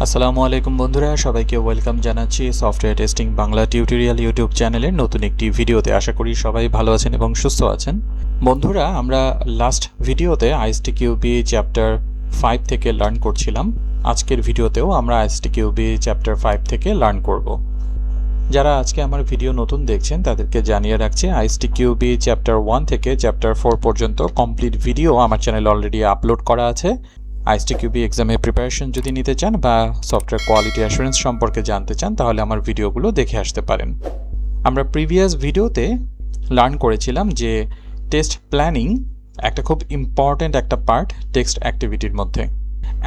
আসসালামু আলাইকুম বন্ধুরা, সবাইকে ওয়েলকাম জানাচ্ছি software testing Bangla tutorial YouTube চ্যানেলের নতুন একটি ভিডিওতে। আশা করি সবাই ভালো আছেন এবং সুস্থ আছেন। বন্ধুরা, আমরা লাস্ট ভিডিওতে আইএসটিকিউবি চ্যাপ্টার 5 থেকে লার্ন করছিলাম। আজকের ভিডিওতেও আমরা আইএসটিকিউবি চ্যাপ্টার 5 থেকে লার্ন করব। যারা আজকে আমার ভিডিও নতুন দেখছেন তাদেরকে জানিয়ে রাখছি, আইএসটিকিউবি চ্যাপ্টার 1 থেকে চ্যাপ্টার 4 পর্যন্ত কমপ্লিট ভিডিও আমার চ্যানেলে অলরেডি আপলোড করা আছে। আইএসটিকিউবি এক্সামের প্রিপারেশন যদি নিতে চান বা সফটওয়্যার কোয়ালিটি অ্যাসুরেন্স সম্পর্কে জানতে চান তাহলে আমার ভিডিওগুলো দেখে আসতে পারেন। আমরা প্রিভিয়াস ভিডিওতে লার্ন করেছিলাম যে টেস্ট প্ল্যানিং একটা খুব ইম্পর্ট্যান্ট একটা পার্ট টেক্সট অ্যাক্টিভিটির মধ্যে।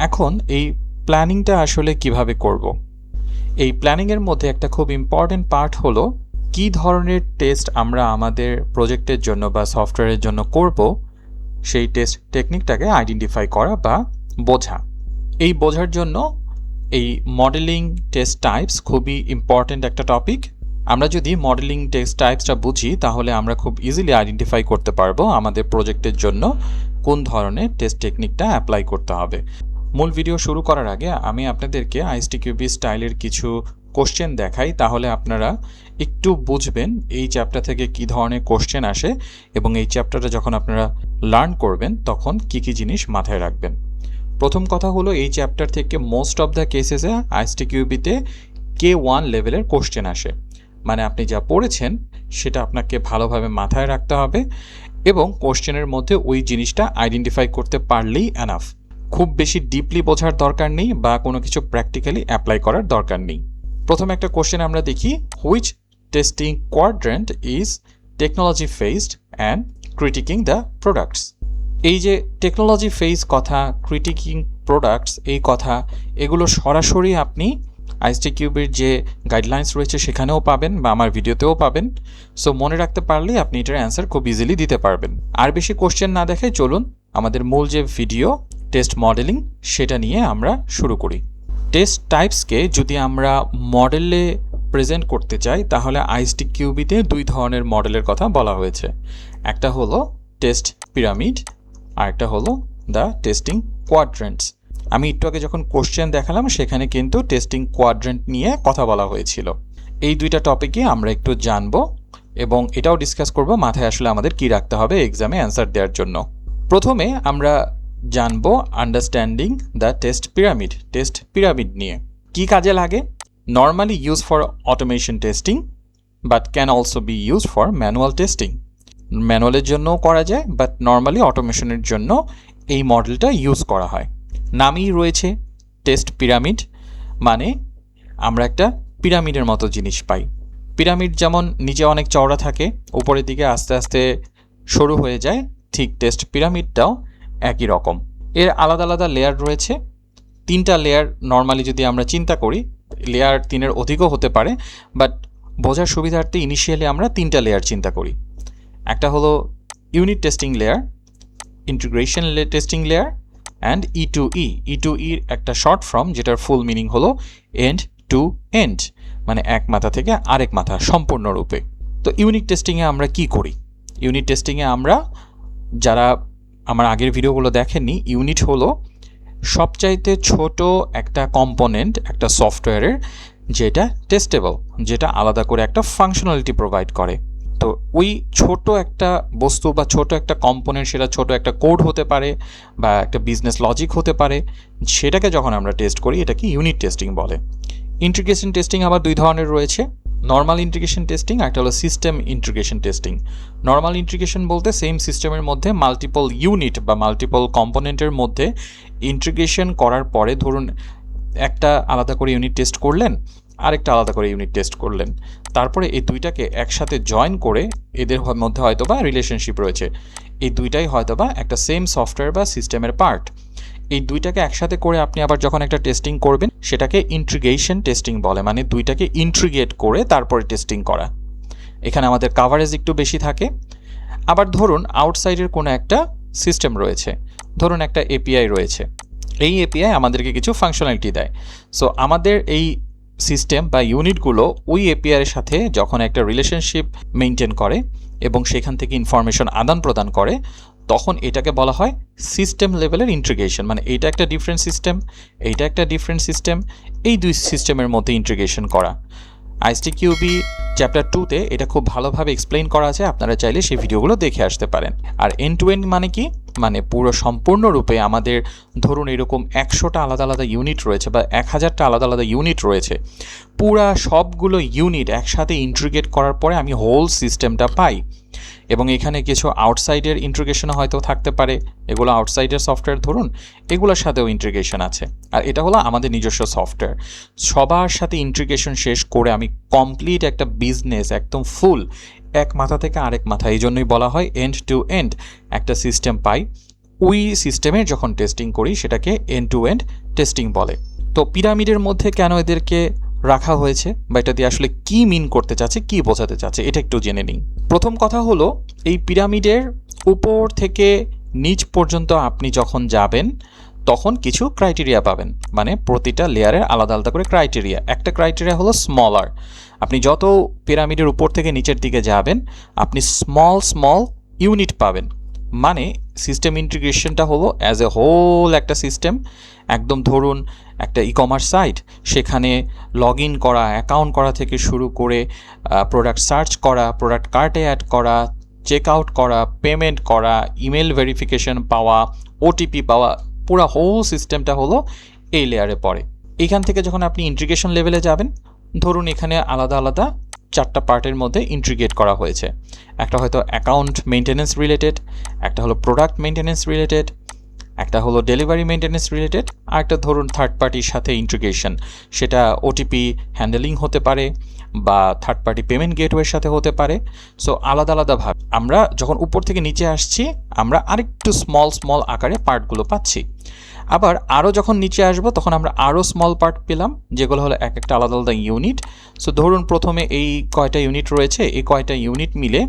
এখন এই প্ল্যানিংটা আসলে কিভাবে করব? এই প্ল্যানিংয়ের মধ্যে একটা খুব ইম্পর্ট্যান্ট পার্ট হলো কী ধরনের টেস্ট আমরা আমাদের প্রজেক্টের জন্য বা সফটওয়্যারের জন্য করব, সেই টেস্ট টেকনিকটাকে আইডেন্টিফাই করা বা বোঝা। এই বোঝার জন্য এই মডেলিং টেস্ট টাইপস খুবই ইম্পর্ট্যান্ট একটা টপিক। আমরা যদি মডেলিং টেস্ট টাইপসটা বুঝি তাহলে আমরা খুব ইজিলি আইডেন্টিফাই করতে পারবো আমাদের প্রজেক্টের জন্য কোন ধরনের টেস্ট টেকনিকটা অ্যাপ্লাই করতে হবে। মূল ভিডিও শুরু করার আগে আমি আপনাদেরকে আইএসটিকিউবি স্টাইলের কিছু কোশ্চেন দেখাই, তাহলে আপনারা একটু বুঝবেন এই চ্যাপ্টার থেকে কী ধরনের কোশ্চেন আসে এবং এই চ্যাপ্টারটা যখন আপনারা লার্ন করবেন তখন কী কী জিনিস মাথায় রাখবেন। প্রথম কথা হলো, এই চ্যাপ্টার থেকে মোস্ট অফ দ্য কেসেসে আইএসটিকিউবিতে K1 লেভেলের কোশ্চেন আসে। মানে আপনি যা পড়েছেন সেটা আপনাকে ভালোভাবে মাথায় রাখতে হবে এবং কোশ্চেনের মধ্যে ওই জিনিসটা আইডেন্টিফাই করতে পারলেই এনাফ। খুব বেশি ডিপলি বোঝার দরকার নেই বা কোনো কিছু প্র্যাকটিক্যালি অ্যাপ্লাই করার দরকার নেই। প্রথম একটা কোশ্চেন আমরা দেখি, which testing quadrant is technology faced and critiquing the products. এই যে টেকনোলজি ফেজ কথা, ক্রিটিকিং প্রোডাক্টস এই কথা, এগুলো সরাসরি আপনি আইএসটিকিউবির যে গাইডলাইন্স রয়েছে সেখানেও পাবেন বা আমার ভিডিওতেও পাবেন। সো মনে রাখতে পারলেই আপনি এটার অ্যান্সার খুব ইজিলি দিতে পারবেন। আর বেশি কোশ্চেন না দেখে চলুন আমাদের মূল যে ভিডিও টেস্ট মডেলিং সেটা নিয়ে আমরা শুরু করি। টেস্ট টাইপসকে যদি আমরা মডেলে প্রেজেন্ট করতে চাই তাহলে আইএসটিকিউবিতে দুই ধরনের মডেলের কথা বলা হয়েছে। একটা হলো টেস্ট পিরামিড আর একটা হলো দ্য টেস্টিং কোয়াড্রেন্টস। আমি একটু আগে যখন কোশ্চেন দেখালাম সেখানে কিন্তু টেস্টিং কোয়াড্রেন্ট নিয়ে কথা বলা হয়েছিল। এই দুইটা টপিকে আমরা একটু জানবো এবং এটাও ডিসকাস করব মাথায় আসলে আমাদের কি রাখতে হবে এক্সামে অ্যান্সার দেওয়ার জন্য। প্রথমে আমরা জানবো understanding the test pyramid. Test pyramid নিয়ে কি কাজে লাগে? Normally use for automation testing but can also be use for manual testing. ম্যানুয়ালের জন্যও করা যায় বাট নর্মালি অটোমেশনের জন্য এই মডেলটা ইউজ করা হয়। নামই রয়েছে টেস্ট পিরামিড, মানে আমরা একটা পিরামিডের মতো জিনিস পাই। পিরামিড যেমন নিচে অনেক চওড়া থাকে, উপরের দিকে আস্তে আস্তে সরু হয়ে যায়, ঠিক টেস্ট পিরামিডটাও একই রকম। এর আলাদা আলাদা লেয়ার রয়েছে, 3টা লেয়ার নর্মালি যদি আমরা চিন্তা করি, লেয়ার 3-এর অধিকও হতে পারে, বাট বোঝার সুবিধার্থে ইনিশিয়ালি আমরা 3টা লেয়ার চিন্তা করি। একটা হলো unit testing layer, integration testing layer and E2E। E2Eর একটা শর্ট ফর্ম যেটার ফুল মিনিং হলো এন্ড টু এন্ড, মানে এক মাথা থেকে আরেক মাথা সম্পূর্ণরূপে। তো ইউনিট টেস্টিংয়ে আমরা কি করি? ইউনিট টেস্টিংয়ে আমরা, যারা আমার আগের ভিডিওগুলো দেখেননি, ইউনিট হলো সবচাইতে ছোট একটা কম্পোনেন্ট একটা সফটওয়্যারের যেটা টেস্টেবল, যেটা আলাদা করে একটা ফাংশনালিটি প্রোভাইড করে। তো ওই ছোট একটা বস্তু বা ছোট একটা কম্পোনেন্ট, সেটা ছোট একটা কোড হতে পারে বা একটা বিজনেস লজিক হতে পারে, সেটাকে যখন আমরা টেস্ট করি এটাকে ইউনিট টেস্টিং বলে। ইন্টিগ্রেশন টেস্টিং আবার দুই ধরনের রয়েছে, নর্মাল ইন্টিগ্রেশন টেস্টিং আর একটা হলো system integration testing. Normal integration বলতে সেম সিস্টেমের মধ্যে মাল্টিপল ইউনিট বা মাল্টিপল কম্পোনেন্টের মধ্যে ইন্টিগ্রেশন করার পরে, ধরুন একটা আলাদা করে ইউনিট টেস্ট করলেন, আরেকটা আলাদা করে ইউনিট টেস্ট করলেন, তারপরে এই দুইটাকে একসাথে জয়েন করে এদের মধ্যে হয়তোবা রিলেশনশিপ রয়েছে, এই দুইটাই হয়তোবা একটা সেম সফটওয়্যার বা সিস্টেমের পার্ট। এই দুইটাকে একসাথে করে আপনি আবার যখন একটা টেস্টিং করবেন সেটাকে ইন্টিগ্রেশন টেস্টিং বলে, মানে দুইটাকে ইন্টিগ্রেট করে তারপরে টেস্টিং করা। এখানে আমাদের কাভারেজ একটু বেশি থাকে। আবার ধরুন আউটসাইডের কোনো একটা সিস্টেম রয়েছে, ধরুন একটা এপিআই রয়েছে, এই এপিআই আমাদেরকে কিছু ফাংশনালিটি দেয়। সো আমাদের এই সিস্টেম বা ইউনিটগুলো ওই এপিআইয়ের সাথে যখন একটা রিলেশনশিপ মেনটেন করে এবং সেখান থেকে ইনফরমেশন আদান প্রদান করে, তখন এটাকে বলা হয় সিস্টেম লেভেলের ইন্টিগ্রেশন। মানে এইটা একটা ডিফারেন্ট সিস্টেম, এইটা একটা ডিফারেন্ট সিস্টেম, এই দুই সিস্টেমের মধ্যে ইন্টিগ্রেশন করা। আইএসটিকিউবি চ্যাপ্টার 2-তে এটা খুব ভালোভাবে এক্সপ্লেইন করা আছে, আপনারা চাইলে সেই ভিডিওগুলো দেখে আসতে পারেন। আর এন্ড টু এন্ড মানে কি, মানে পুরো সম্পূর্ণরূপে আমাদের ধরুন এরকম 100টা আলাদা আলাদা ইউনিট রয়েছে বা 1000টা আলাদা আলাদা ইউনিট রয়েছে, পুরা সবগুলো ইউনিট একসাথে ইন্টিগ্রেট করার পরে আমি হোল সিস্টেমটা পাই। এবং এখানে কিছু আউটসাইডের ইন্টিগ্রেশন হয়তো থাকতে পারে, এগুলো আউটসাইডের সফটওয়্যার ধরুন, এগুলোর সাথেও ইন্টিগ্রেশন আছে। আর এটা হলো আমাদের নিজস্ব সফটওয়্যার। সবার সাথে ইন্টিগ্রেশন শেষ করে আমি কমপ্লিট একটা বিজনেস একদম ফুল এক মাথা থেকে আরেক মাথা, এই জন্যই বলা হয় এন্ড টু এন্ড একটা সিস্টেম পাই। ওই সিস্টেমের যখন টেস্টিং করি সেটাকে এন্ড টু এন্ড টেস্টিং বলে। তো পিরামিডের মধ্যে কেন এদেরকে রাখা হয়েছে বা এটা দিয়ে আসলে কি মিন করতে চাচ্ছে, কি বোঝাতে চাচ্ছে, এটা একটু জেনে নিই। প্রথম কথা হলো, এই পিরামিডের উপর থেকে নিচ পর্যন্ত আপনি যখন যাবেন তখন কিছু ক্রাইটেরিয়া পাবেন। মানে প্রতিটা লেয়ারের আলাদা আলাদা করে ক্রাইটেরিয়া। একটা ক্রাইটেরিয়া হলো স্মলার। আপনি যত পিরামিডের উপর থেকে নিচের দিকে যাবেন আপনি স্মল স্মল ইউনিট পাবেন। মানে সিস্টেম ইন্টিগ্রেশনটা হলো অ্যাজ এ হোল একটা সিস্টেম। একদম ধরুন একটা ই-কমার্স সাইট, সেখানে লগ ইন করা, অ্যাকাউন্ট করা থেকে শুরু করে প্রোডাক্ট সার্চ করা, প্রোডাক্ট কার্টে অ্যাড করা, চেক আউট করা, পেমেন্ট করা, ইমেল ভেরিফিকেশন পাওয়া, ওটিপি পাওয়া, পুরো হোল সিস্টেমটা হলো এই লেয়ারে পড়ে। এখান থেকে যখন আপনি ইন্টিগ্রেশন লেভেলে যাবেন, ধরুন এখানে আলাদা আলাদা 4টা পার্টের মধ্যে ইন্টিগ্রেট করা হয়েছে। একটা হয়তো অ্যাকাউন্ট মেনটেন্যান্স রিলেটেড, একটা হলো প্রোডাক্ট মেনটেন্যান্স রিলেটেড, একটা হলো ডেলিভারি মেনটেন্যান্স রিলেটেড, আর একটা ধরুন থার্ড পার্টির সাথে ইন্টিগ্রেশন, সেটা ওটিপি হ্যান্ডেলিং হতে পারে বা থার্ড পার্টি পেমেন্ট গেটওয়ের সাথে হতে পারে। সো আলাদা আলাদাভাবে আমরা যখন উপর থেকে নিচে আসছি আমরা আরেকটু স্মল স্মল আকারে পার্টগুলো পাচ্ছি। আবার আরও যখন নিচে আসবো তখন আমরা আরও স্মল পার্ট পেলাম, যেগুলো হলো এক একটা আলাদা আলাদা ইউনিট। সো ধরুন প্রথমে এই কয়টা ইউনিট রয়েছে, এই কয়টা ইউনিট মিলে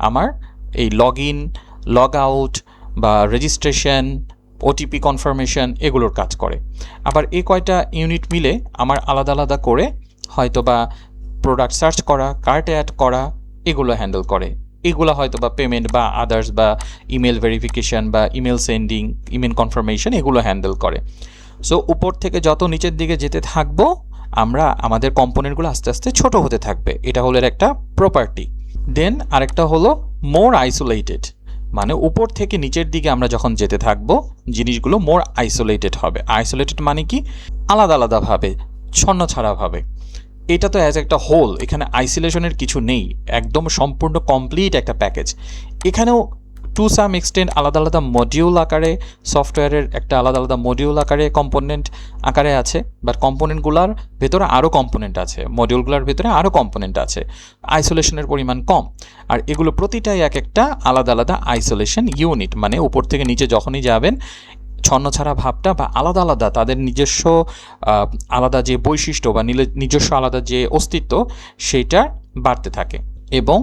আমার এই লগ ইন, লগ আউট বা রেজিস্ট্রেশন, ওটিপি কনফার্মেশন এগুলোর কাজ করে। আবার এই কয়টা ইউনিট মিলে আমার আলাদা আলাদা করে হয়তো বা প্রোডাক্ট সার্চ করা, কার্ট অ্যাড করা এগুলো হ্যান্ডেল করে। এগুলো হয়তো বা পেমেন্ট বা আদার্স বা ইমেল ভেরিফিকেশান বা ইমেল সেন্ডিং, ইমেল কনফার্মেশন এগুলো হ্যান্ডেল করে। সো উপর থেকে যত নিচের দিকে যেতে থাকবো আমরা আমাদের কম্পোনেন্টগুলো আস্তে আস্তে ছোট হতে থাকবে। এটা হলো এর একটা প্রপার্টি। দেন আরেকটা হলো মোর আইসোলেটেড। মানে উপর থেকে নিচের দিকে আমরা যখন যেতে থাকবো জিনিসগুলো মোর আইসোলেটেড হবে। আইসোলেটেড মানে কি, আলাদা আলাদাভাবে, ছন্নছাড়াভাবে। এটা তো অ্যাজ একটা হোল, এখানে আইসোলেশনের কিছু নেই, একদম সম্পূর্ণ কমপ্লিট একটা প্যাকেজ। এখানেও টু সাম এক্সটেন্ট আলাদা আলাদা মডিউল আকারে, সফটওয়্যারের একটা আলাদা আলাদা মডিউল আকারে, কম্পোনেন্ট আকারে আছে। বাট কম্পোনেন্টগুলোর ভেতরে আরও কম্পোনেন্ট আছে, মডিউলগুলোর ভেতরে আরও কম্পোনেন্ট আছে, আইসোলেশনের পরিমাণ কম। আর এগুলো প্রতিটাই এক একটা আলাদা আলাদা আইসোলেশন ইউনিট। মানে উপর থেকে নিচে যখনই যাবেন ছন্নছাড়া ভাবটা বা আলাদা আলাদা তাদের নিজস্ব আলাদা যে বৈশিষ্ট্য বা নিজস্ব আলাদা যে অস্তিত্ব সেইটা বাড়তে থাকে। এবং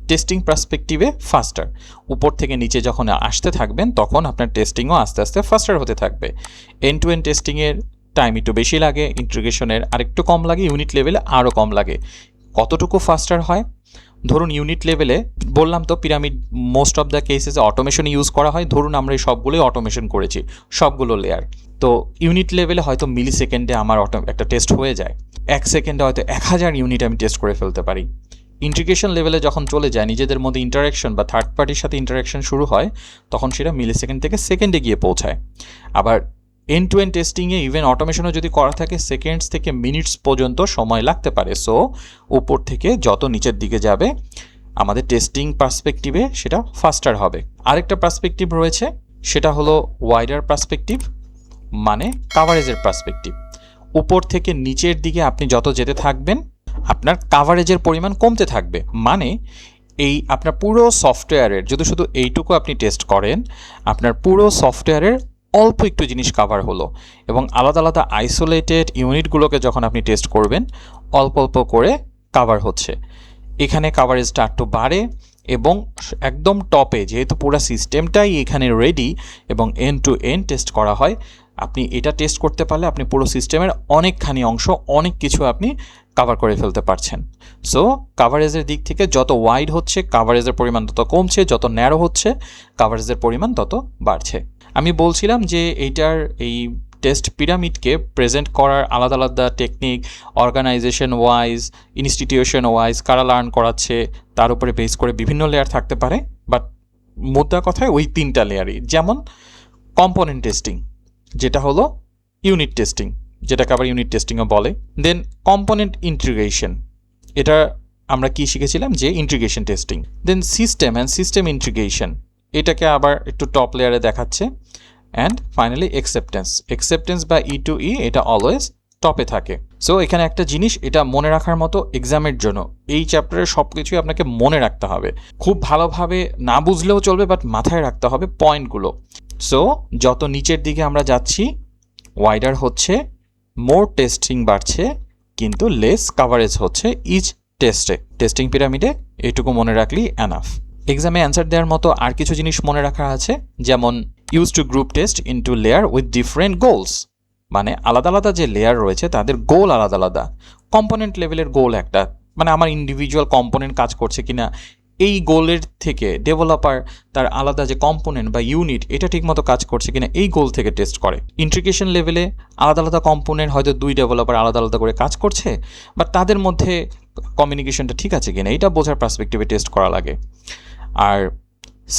টেস্টিং পার্সপেক্টিভে ফাস্টার, উপর থেকে নিচে যখন আসতে থাকবেন তখন আপনার টেস্টিংও আস্তে আস্তে ফাস্টার হতে থাকবে। এন্ড টু এন্ড টেস্টিংয়ের টাইম একটু বেশি লাগে, ইন্টিগ্রেশনের আরেকটু কম লাগে, ইউনিট লেভেলে আরও কম লাগে। কতটুকু ফাস্টার হয়, ধরুন ইউনিট লেভেলে বললাম তো পিরামিড মোস্ট অফ দ্য কেসেসে অটোমেশন ইউজ করা হয়। ধরুন আমরা এই সবগুলোই অটোমেশন করেছি, সবগুলো লেয়ার। তো ইউনিট লেভেলে হয়তো মিলি সেকেন্ডে আমার একটা টেস্ট হয়ে যায়, 1 সেকেন্ডে হয়তো 1000 ইউনিট আমি টেস্ট করে ফেলতে পারি। ইন্টিগ্রেশন লেভেলে যখন চলে যায়, নিজেদের মধ্যে ইন্টারাকশন বা থার্ড পার্টির সাথে ইন্টারাকশন শুরু হয়, তখন সেটা মিলি সেকেন্ড থেকে সেকেন্ডে গিয়ে পৌঁছায়। আবার এন্ড টু এন্ড টেস্টিংয়ে ইভেন অটোমেশনও যদি করা থাকে সেকেন্ডস থেকে মিনিটস পর্যন্ত সময় লাগতে পারে। সো উপর থেকে যত নিচের দিকে যাবে আমাদের টেস্টিং পার্সপেক্টিভে সেটা ফাস্টার হবে। আরেকটা পার্সপেক্টিভ রয়েছে, সেটা হলো ওয়াইডার পার্সপেক্টিভ, মানে কাভারেজের পার্সপেক্টিভ। উপর থেকে নিচের দিকে আপনি যত যেতে থাকবেন আপনার কাভারেজের পরিমাণ কমতে থাকবে। মানে এই আপনার পুরো সফটওয়্যারের যদি শুধু এইটুকু আপনি টেস্ট করেন, আপনার পুরো সফটওয়্যারের অল্প একটু জিনিস কাভার হলো। এবং আলাদা আলাদা আইসোলেটেড ইউনিটগুলোকে যখন আপনি টেস্ট করবেন অল্প অল্প করে কাভার হচ্ছে। এখানে কাভারেজটা একটু বাড়ে এবং একদম টপে যেহেতু পুরো সিস্টেমটাই এখানে রেডি এবং এন্ড টু এন্ড টেস্ট করা হয়, আপনি এটা টেস্ট করতে পারলে আপনি পুরো সিস্টেমের অনেকখানি অংশ অনেক কিছু আপনি কাভার করে ফেলতে পারছেন। সো কাভারেজের দিক থেকে যত ওয়াইড হচ্ছে কাভারেজের পরিমাণ তত কমছে, যত ন্যারো হচ্ছে কাভারেজের পরিমাণ তত বাড়ছে। আমি বলছিলাম যে এইটার এই টেস্ট পিরামিডকে প্রেজেন্ট করার আলাদা আলাদা technique, organisation wise, institution wise কারা লার্ন করাচ্ছে তার উপরে বেস করে বিভিন্ন লেয়ার থাকতে পারে, বাট মোদ্দা কথায় ওই 3টা লেয়ারই। যেমন কম্পোনেন্ট টেস্টিং, যেটা হলো ইউনিট টেস্টিং, যেটাকে আবার ইউনিট টেস্টিংও বলে। দেন কম্পোনেন্ট ইন্টিগ্রেশন, এটা আমরা কি শিখেছিলাম যে integration testing. Then system and system integration, এটাকে আবার একটু টপ লেয়ারে দেখাচ্ছে। অ্যান্ড ফাইনালি অ্যাকসেপ্টেন্স বা E2E, এটা অলওয়েজ টপে থাকে। সো এখানে একটা জিনিস এটা মনে রাখার মতো এক্সামের জন্য এই চ্যাপ্টারের সব কিছুই আপনাকে মনে রাখতে হবে, খুব ভালোভাবে না বুঝলেও চলবে, বাট মাথায় রাখতে হবে পয়েন্টগুলো। সো যত নিচের দিকে আমরা যাচ্ছি ওয়াইডার হচ্ছে, মোর টেস্টিং বাড়ছে, কিন্তু লেস কাভারেজ হচ্ছে ইচ টেস্টে। টেস্টিং পিরামিডে এইটুকু মনে রাখলেই এনাফ। এক্সামে অ্যান্সার দেওয়ার মতো আর কিছু জিনিস মনে রাখা আছে, যেমন use to group test into layer with different goals, মানে আলাদা আলাদা যে লেয়ার রয়েছে তাদের গোল আলাদা আলাদা। কম্পোনেন্ট লেভেলের গোল একটা, মানে আমার ইন্ডিভিজুয়াল কম্পোনেন্ট কাজ করছে কিনা, এই গোলের থেকে ডেভেলপার তার আলাদা যে কম্পোনেন্ট বা ইউনিট এটা ঠিকমতো কাজ করছে কিনা এই গোল থেকে টেস্ট করে। ইন্টিগ্রেশন লেভেলে আলাদা আলাদা কম্পোনেন্ট, হয়তো 2 ডেভেলপার আলাদা আলাদা করে কাজ করছে, বাট তাদের মধ্যে কমিউনিকেশনটা ঠিক আছে কিনা এটা বোঝার পার্সপেক্টিভে টেস্ট করা লাগে। আর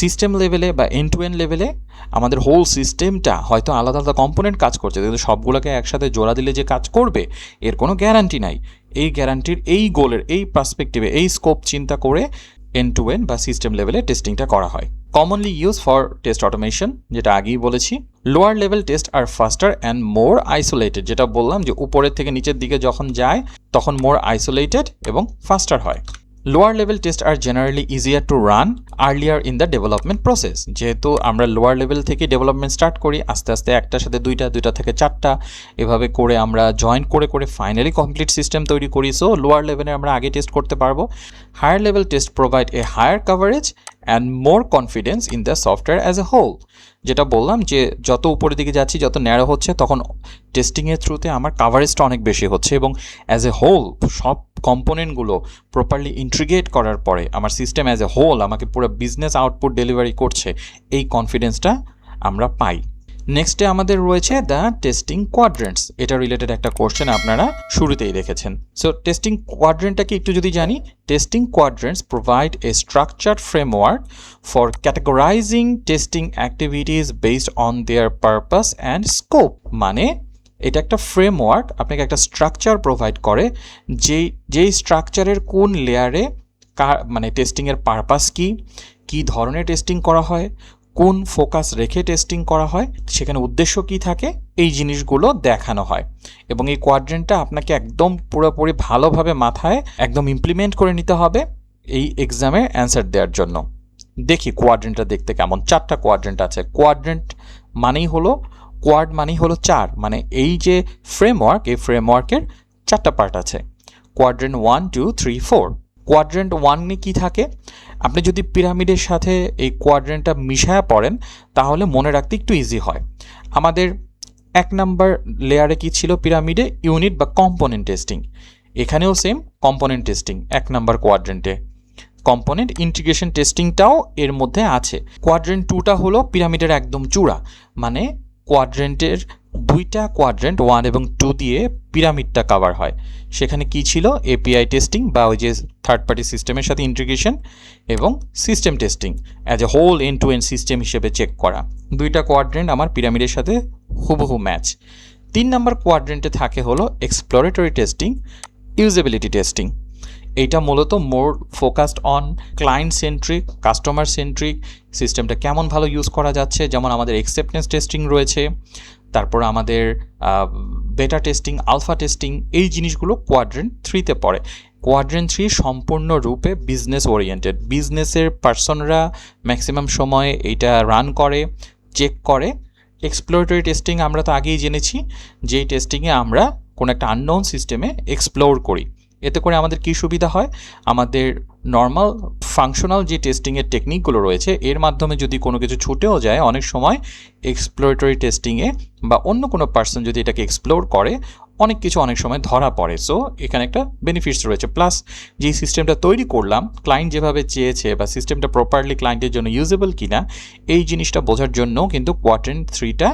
সিস্টেম লেভেলে বা এন্ড টু এন্ড লেভেলে আমাদের হোল সিস্টেমটা হয়তো আলাদা আলাদা কম্পোনেন্ট কাজ করছে, কিন্তু সবগুলোকে একসাথে জোড়া দিলে যে কাজ করবে এর কোনো গ্যারান্টি নাই। এই গ্যারান্টির এই গোলের এই পার্সপেক্টিভে এই স্কোপ চিন্তা করে এন্ড টু এন্ড বা সিস্টেম লেভেলে টেস্টিংটা করা হয়। Commonly use for test automation, যেটা আগেই বলেছি। Lower level test are faster and more isolated, যেটা বললাম যে উপরের থেকে নিচের দিকে যখন যায় তখন মোর আইসোলেটেড এবং ফাস্টার হয়। Lower level test are generally easier to run earlier in the development process. যেহেতু আমরা লোয়ার লেভেল থেকে ডেভেলপমেন্ট স্টার্ট করি, আস্তে আস্তে একটার সাথে দুইটা থেকে 4টা এভাবে করে আমরা জয়েন করে করে ফাইনালি কমপ্লিট সিস্টেম তৈরি করি। সো লোয়ার লেভেলে আমরা আগে টেস্ট করতে পারবো। Higher level test provide a higher coverage and more confidence in the software as a whole. যেটা বললাম যে যত উপরের দিকে যাচ্ছি যত ন্যারো হচ্ছে তখন টেস্টিংয়ের থ্রুতে আমার কাভারেজটা অনেক বেশি হচ্ছে, এবং অ্যাজ এ হোল সব কম্পোনেন্টগুলো প্রপারলি ইন্টিগ্রেট করার পরে আমার সিস্টেম অ্যাজ এ হোল আমাকে পুরো বিজনেস আউটপুট ডেলিভারি করছে, এই কনফিডেন্সটা আমরা পাই। নেক্সটে আমাদের রয়েছে দ্য টেস্টিং কোয়াড্রেন্টস। এটা রিলেটেড একটা কোশ্চেন আপনারা শুরুতেই দেখেছেন। সো টেস্টিং কোয়াড্রেন্টটাকে একটু যদি জানি, testing quadrants provide a structured framework for categorising testing activities based on their purpose and scope. মানে এটা একটা ফ্রেমওয়ার্ক আপনাকে একটা স্ট্রাকচার প্রোভাইড করে, যেই স্ট্রাকচারের কোন লেয়ারে মানে টেস্টিংয়ের পারপাস কী ধরনের টেস্টিং করা হয়, কোন ফোকাস রেখে টেস্টিং করা হয়, সেখানে উদ্দেশ্য কী থাকে, এই জিনিসগুলো দেখানো হয়। এবং এই কোয়াড্রেন্টটা আপনাকে একদম পুরোপুরি ভালোভাবে মাথায় একদম ইমপ্লিমেন্ট করে নিতে হবে এই এক্সামে অ্যান্সার দেওয়ার জন্য। দেখি কোয়াড্রেন্টটা দেখতে কেমন। 4টা কোয়াড্রেন্ট আছে। কোয়াড্রেন্ট মানেই হলো, কোয়াড মানেই হলো 4, মানে এই যে ফ্রেমওয়ার্ক, এই ফ্রেমওয়ার্কের 4টা পার্ট আছে। কোয়াড্রেন্ট 1, 2, 3, 4। কোয়াড্রেন্ট 1-এ কী থাকে, আপনি যদি পিরামিডের সাথে এই কোয়াড্রেন্টটা মিশায়া পড়েন তাহলে মনে রাখতে একটু ইজি হয়। আমাদের 1 নাম্বার লেয়ারে কি ছিল পিরামিডে, ইউনিট বা কম্পোনেন্ট টেস্টিং। এখানেও সেম কম্পোনেন্ট টেস্টিং 1 নাম্বার কোয়াড্রেন্টে। কম্পোনেন্ট ইন্টিগ্রেশন টেস্টিংটাও এর মধ্যে আছে। কোয়াড্রেন্ট 2টা হলো পিরামিডের একদম চূড়া, মানে কোয়াড্রেন্টের 2টা কোয়াড্রেন্ট 1 এবং 2 দিয়ে পিরামিডটা কভার হয়। সেখানে কি ছিল, এপিআই টেস্টিং বা ওই যে থার্ড পার্টি সিস্টেমের সাথে ইন্টিগ্রেশন, এবং system testing as a whole end to end system হিসেবে চেক করা। 2টা কোয়াড্রেন্ট আমার পিরামিডের সাথে হুবহু ম্যাচ। 3 নাম্বার কোয়াড্রেন্টে থাকে হলো এক্সপ্লোরেটরি টেস্টিং, ইউজেবিলিটি টেস্টিং। এইটা মূলত মোর focused on client centric, customer centric, সিস্টেমটা কেমন ভালো ইউজ করা যাচ্ছে। যেমন আমাদের অ্যাকসেপ্টেন্স টেস্টিং রয়েছে, তারপর আমাদের বেটা টেস্টিং, আলফা টেস্টিং, এই জিনিসগুলো কোয়াড্রেন্ট 3-তে পড়ে। কোয়াড্রেন্ট 3 সম্পূর্ণরূপে বিজনেস ওরিয়েন্টেড। বিজনেসের পার্সনরা ম্যাক্সিমাম সময় এইটা রান করে, চেক করে। এক্সপ্লোরেটরি টেস্টিং আমরা তো আগেই জেনেছি, যেই টেস্টিংয়ে আমরা কোনো একটা আননোন সিস্টেমে এক্সপ্লোর করি। এতে করে আমাদের কী সুবিধা হয়, আমাদের নর্মাল ফাংশনাল যে টেস্টিংয়ের টেকনিকগুলো রয়েছে এর মাধ্যমে যদি কোনো কিছু ছুটেও যায় অনেক সময় এক্সপ্লোরেটরি টেস্টিংয়ে বা অন্য কোনো পার্সন যদি এটাকে এক্সপ্লোর করে অনেক কিছু অনেক সময় ধরা পড়ে। সো এখানে একটা বেনিফিটস রয়েছে। প্লাস যেই সিস্টেমটা তৈরি করলাম ক্লায়েন্ট যেভাবে চেয়েছে বা সিস্টেমটা প্রপারলি ক্লায়েন্টের জন্য ইউজেবল কিনা এই জিনিসটা বোঝার জন্য কিন্তু কোয়াড্রেন্ট 3টা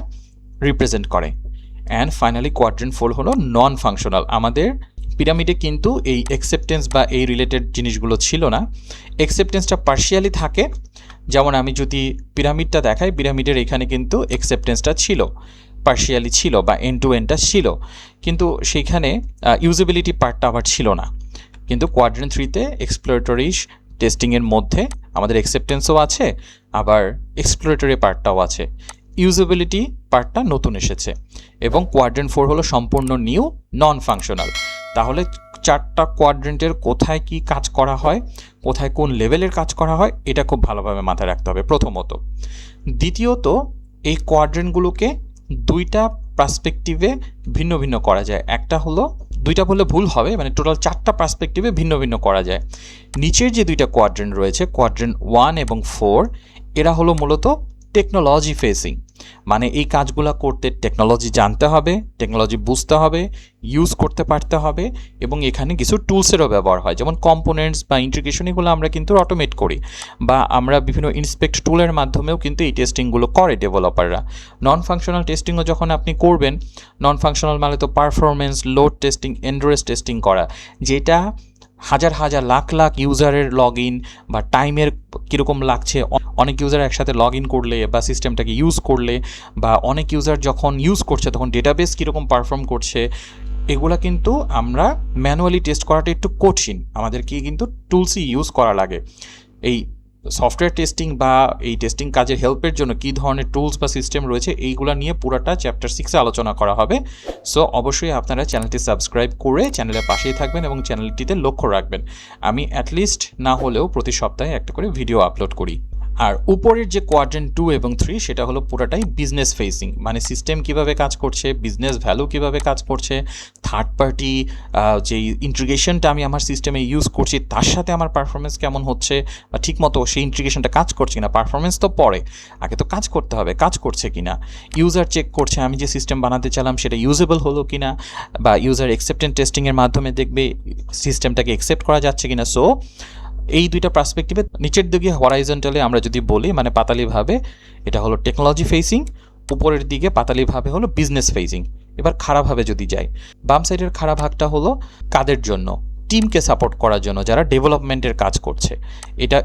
রিপ্রেজেন্ট করে। অ্যান্ড ফাইনালি কোয়াড্রেন্ট 4 হলো নন ফাংশনাল। আমাদের পিরামিডে কিন্তু এই অ্যাকসেপ্টেন্স বা এই রিলেটেড জিনিসগুলো ছিল না। অ্যাকসেপ্টেন্সটা পার্শিয়ালি থাকে, যেমন আমি যদি পিরামিডটা দেখাই পিরামিডের এখানে কিন্তু অ্যাকসেপ্টেন্সটা ছিল, পার্শিয়ালি ছিল বা এন্ড টু এন্ডটা ছিল, কিন্তু সেইখানে ইউজেবিলিটি পার্টটা আবার ছিল না। কিন্তু কোয়াড্রেন্ট 3তে এক্সপ্লোরেটরি টেস্টিংয়ের মধ্যে আমাদের অ্যাকসেপ্টেন্সও আছে, আবার এক্সপ্লোরেটরি পার্টটাও আছে, ইউজেবিলিটি পার্টটা নতুন এসেছে। এবং কোয়াড্রেন্ট 4 হলো সম্পূর্ণ নিউ নন ফাংশনাল। তাহলে 4টা কোয়াড্রেন্টের কোথায় কি কাজ করা হয়, কোথায় কোন লেভেলের কাজ করা হয় এটা খুব ভালোভাবে মাথায় রাখতে হবে প্রথমত। দ্বিতীয়ত এই কোয়াড্রেন্টগুলোকে 2টা পার্সপেক্টিভে ভিন্ন ভিন্ন করা যায়। একটা হলো 2টা বললে ভুল হবে, মানে টোটাল 4টা পার্সপেক্টিভে ভিন্ন ভিন্ন করা যায়। নিচের যে 2টা কোয়াড্রেন্ট রয়েছে কোয়াড্রেন্ট 1 এবং 4 এরা হলো মূলত টেকনোলজি ফেসিং, মানে এই কাজগুলো করতে টেকনোলজি জানতে হবে, টেকনোলজি বুঝতে হবে, ইউজ করতে পারতে হবে এবং এখানে কিছু টুলসেরও ব্যবহার হয়, যেমন কম্পোনেন্টস বা ইন্টিগ্রেশন এগুলো আমরা কিন্তু অটোমেট করি বা আমরা বিভিন্ন ইন্সপেক্ট টুলের মাধ্যমেও কিন্তু এই টেস্টিংগুলো করে ডেভেলপাররা। নন ফাংশনাল টেস্টিংও যখন আপনি করবেন, নন ফাংশনাল মানে তো performance, load testing, endurance testing করা, যেটা হাজার হাজার লাখ লাখ ইউজারের লগ ইন বা টাইমের কীরকম লাগছে, অনেক ইউজার একসাথে লগ ইন করলে বা সিস্টেমটাকে ইউজ করলে বা অনেক ইউজার যখন ইউজ করছে তখন ডেটাবেস কীরকম পারফর্ম করছে, এগুলা কিন্তু আমরা ম্যানুয়ালি টেস্ট করাটা একটু কঠিন, আমাদেরকে কিন্তু টুলসই ইউজ করা লাগে। এই সফটওয়্যার টেস্টিং বা এই টেস্টিং কাজের হেল্পের জন্য কী ধরনের টুলস বা সিস্টেম রয়েছে এইগুলো নিয়ে পুরোটা চ্যাপ্টার 6-এ আলোচনা করা হবে। সো অবশ্যই আপনারা চ্যানেলটি সাবস্ক্রাইব করে চ্যানেলের পাশেই থাকবেন এবং চ্যানেলটিতে লক্ষ্য রাখবেন। আমি অ্যাটলিস্ট না হলেও প্রতি সপ্তাহে একটা করে ভিডিও আপলোড করি। আর উপরের যে কোয়াড্রেন্ট 2 এবং 3 সেটা হলো পুরোটাই বিজনেস ফেসিং, মানে সিস্টেম কিভাবে কাজ করছে, বিজনেস ভ্যালু কিভাবে কাজ করছে, থার্ড পার্টি যেই ইন্টিগ্রেশনটা আমি আমার সিস্টেমে ইউজ করছি তার সাথে আমার পারফরমেন্স কেমন হচ্ছে বা ঠিকমতো সেই ইন্টিগ্রেশনটা কাজ করছে কিনা, পারফরমেন্স তো পরে, আগে তো কাজ করতে হবে, কাজ করছে কিনা, ইউজার চেক করছে আমি যে সিস্টেম বানাতে চাইলাম সেটা ইউজেবল হলো কিনা, বা ইউজার অ্যাকসেপ্টেন্স টেস্টিংয়ের মাধ্যমে দেখবে সিস্টেমটাকে অ্যাকসেপ্ট করা যাচ্ছে কিনা। সো এই 2টা পার্সপেক্টিভে নিচের দিকে হরাইজন্টালে আমরা যদি বলি মানে পাতালিভাবে এটা হলো টেকনোলজি ফেসিং, উপরের দিকে পাতালিভাবে হলো বিজনেস ফেসিং। এবার খারাপভাবে যদি যাই, বাম সাইডের খারাপ ভাগটা হলো কাদের জন্য, টিমকে সাপোর্ট করার জন্য যারা ডেভেলপমেন্টের কাজ করছে।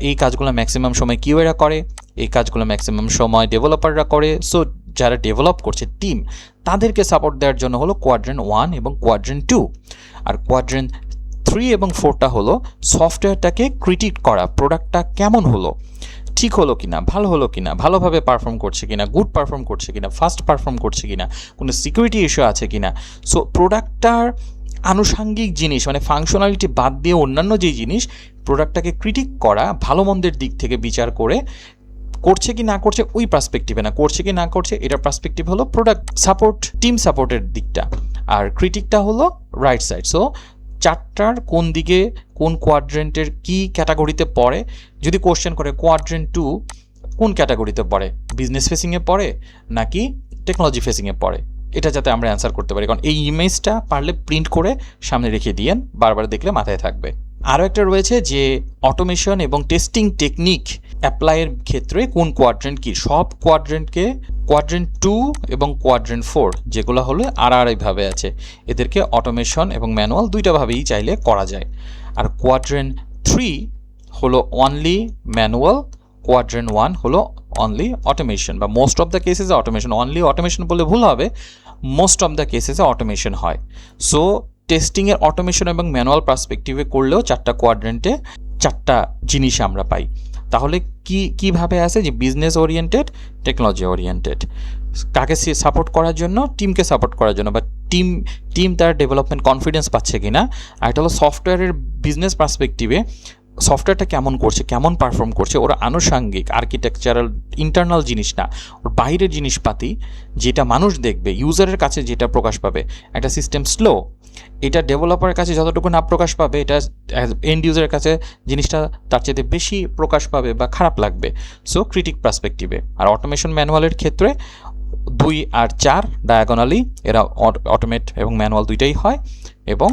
এই কাজগুলো ম্যাক্সিমাম সময় কিউএরা করে, এই কাজগুলো ম্যাক্সিমাম সময় ডেভেলপাররা করে। সো যারা ডেভেলপ করছে টিম তাদেরকে সাপোর্ট দেওয়ার জন্য হলো কোয়াড্রেন্ট 1 এবং কোয়াড্রেন্ট 2। আর কোয়াড্রেন্ট 3 এবং 4টা হলো সফটওয়্যারটাকে ক্রিটিক করা, প্রোডাক্টটা কেমন হলো, ঠিক হলো কিনা, ভালো হলো কিনা, ভালোভাবে পারফর্ম করছে কিনা, গুড পারফর্ম করছে কিনা, ফাস্ট পারফর্ম করছে কিনা, কোনো সিকিউরিটি ইস্যু আছে কিনা। সো প্রোডাক্টটার আনুষাঙ্গিক জিনিস মানে ফাংশনালিটি বাদ দিয়ে অন্যান্য যেই জিনিস প্রোডাক্টটাকে ক্রিটিক করা, ভালো মন্দের দিক থেকে বিচার করে করছে কি না করছে ওই পার্সপেক্টিভে না, করছে কি না করছে এটার পার্সপেক্টিভ হলো প্রোডাক্ট সাপোর্ট, টিম সাপোর্টের দিকটা, আর ক্রিটিকটা হলো রাইট সাইড। সো 4টার কোন দিকে কোন কোয়াড্রেন্টের কি ক্যাটাগরিতে পড়ে, যদি কোশ্চেন করে কোয়াড্রেন্ট 2 কোন ক্যাটাগরিতে পড়ে, বিজনেস ফেসিংয়ে পড়ে নাকি টেকনোলজি ফেসিংয়ে পড়ে, এটা যাতে আমরা অ্যান্সার করতে পারি। কারণ এই ইমেজটা পারলে প্রিন্ট করে সামনে রেখে দিয়েন, বারবার দেখলে মাথায় থাকবে। আরও একটা রয়েছে যে অটোমেশন এবং টেস্টিং টেকনিক অ্যাপ্লাইয়ের ক্ষেত্রে কোন কোয়াড্রেন্ট কি, সব কোয়াড্রেন্টকে কোয়াড্রেন্ট 2 এবং কোয়াড্রেন্ট 4 যেগুলো হলো আড়াআড়িভাবে আছে এদেরকে অটোমেশন এবং ম্যানুয়াল 2টাভাবেই চাইলে করা যায়। আর কোয়াড্রেন্ট 3 হলো অনলি ম্যানুয়াল, কোয়াড্রেন্ট 1 হলো অনলি অটোমেশন বা মোস্ট অফ দ্য কেসেসে অটোমেশন। অনলি অটোমেশন বলে ভুল হবে, মোস্ট অফ দ্য কেসেসে অটোমেশন হয়। সো টেস্টিংয়ের অটোমেশন এবং ম্যানুয়াল পার্সপেক্টিভে করলেও 4টা কোয়াড্রেন্টে 4টা জিনিস আমরা পাই। তাহলে কিভাবে আছে যে বিজনেস ওরিয়েন্টেড, টেকনোলজি ওরিয়েন্টেড, কাকে সাপোর্ট করার জন্য, টিমকে সাপোর্ট করার জন্য বা টিম তার ডেভেলপমেন্ট কনফিডেন্স পাচ্ছে কিনা। আর এটা হলো সফটওয়্যারের বিজনেস পার্সপেক্টিভে সফটওয়্যারটা কেমন করছে, কেমন পারফর্ম করছে, ওরা আনুষাঙ্গিক আর্কিটেকচারাল ইন্টারনাল জিনিস না, ওর বাইরের জিনিসপাতি যেটা মানুষ দেখবে, ইউজারের কাছে যেটা প্রকাশ পাবে। একটা সিস্টেম স্লো, এটা ডেভেলপারের কাছে যতটুকু না প্রকাশ পাবে, এটা এন্ড ইউজারের কাছে জিনিসটা তার চেয়ে বেশি প্রকাশ পাবে বা খারাপ লাগবে। সো ক্রিটিক পার্সপেক্টিভে। আর অটোমেশন ম্যানুয়ালের ক্ষেত্রে 2 আর 4 ডায়াগোনালি এরা অটোমেট এবং ম্যানুয়াল দুইটাই হয়, এবং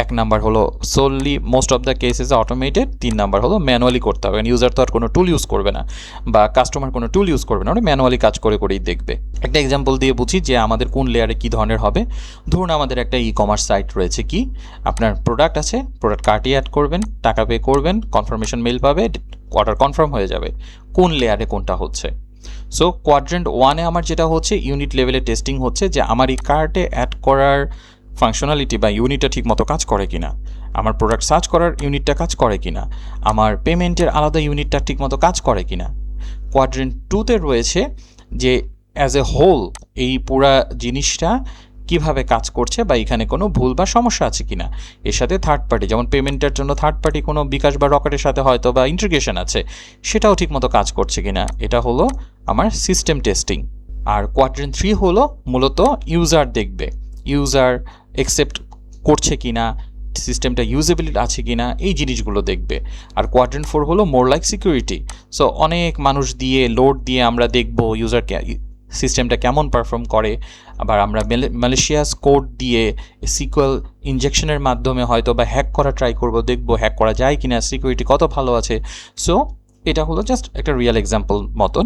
1 নাম্বার হলো solely most of the cases automated, 3 number হলো ম্যানুয়ালি করতে হবে। ইউজার তো আর কোনো টুল ইউজ করবে না বা কাস্টমার কোনো টুল ইউজ করবে না, ওরা ম্যানুয়ালি কাজ করে করেই দেখবে। একটা এক্সাম্পল দিয়ে বুঝি যে আমাদের কোন লেয়ারে কী ধরনের হবে। ধরুন আমাদের একটা ই কমার্স সাইট রয়েছে, কি আপনার প্রোডাক্ট আছে, প্রোডাক্ট কার্টে অ্যাড করবেন, টাকা পে করবেন, কনফার্মেশন মেল পাবে, অর্ডার কনফার্ম হয়ে যাবে। কোন লেয়ারে কোনটা হচ্ছে? সো কোয়াড্রেন্ট 1-এ আমার যেটা হচ্ছে ইউনিট লেভেলে টেস্টিং হচ্ছে যে আমার এই কার্টে অ্যাড করার ফাংশনালিটি বা ইউনিটটা ঠিকমতো কাজ করে কিনা, আমার প্রোডাক্ট সার্চ করার ইউনিটটা কাজ করে কিনা, আমার পেমেন্টের আলাদা ইউনিটটা ঠিকমতো কাজ করে কিনা। কোয়াড্রেন্ট 2-তে রয়েছে যে অ্যাজ এ হোল এই পুরা জিনিসটা কিভাবে কাজ করছে বা এখানে কোনো ভুল বা সমস্যা আছে কিনা। এর সাথে থার্ড পার্টি, যেমন পেমেন্টের জন্য থার্ড পার্টি কোনো বিকাশ বা রকেটের সাথে হয়তো বা ইন্টিগ্রেশন আছে, সেটাও ঠিকমতো কাজ করছে কিনা। এটা হলো আমার সিস্টেম টেস্টিং। আর কোয়াড্রেন্ট 3 হলো মূলত ইউজার দেখবে, ইউজার অ্যাকসেপ্ট করছে কিনা, সিস্টেমটা ইউজেবিলিটি আছে কিনা, এই জিনিসগুলো দেখবে। আর কোয়াড্রেন্ট 4 হলো মোর লাইক সিকিউরিটি। সো অনেক মানুষ দিয়ে লোড দিয়ে আমরা দেখব ইউজারকে সিস্টেমটা কেমন পারফর্ম করে। আবার আমরা ম্যালিশিয়াস কোড দিয়ে সিকুয়েল ইনজেকশনের মাধ্যমে হয়তো বা হ্যাক করা ট্রাই করব, দেখব হ্যাক করা যায় কিনা, সিকিউরিটি কত ভালো আছে। সো এটা হলো জাস্ট একটা রিয়েল এক্সাম্পল মতন।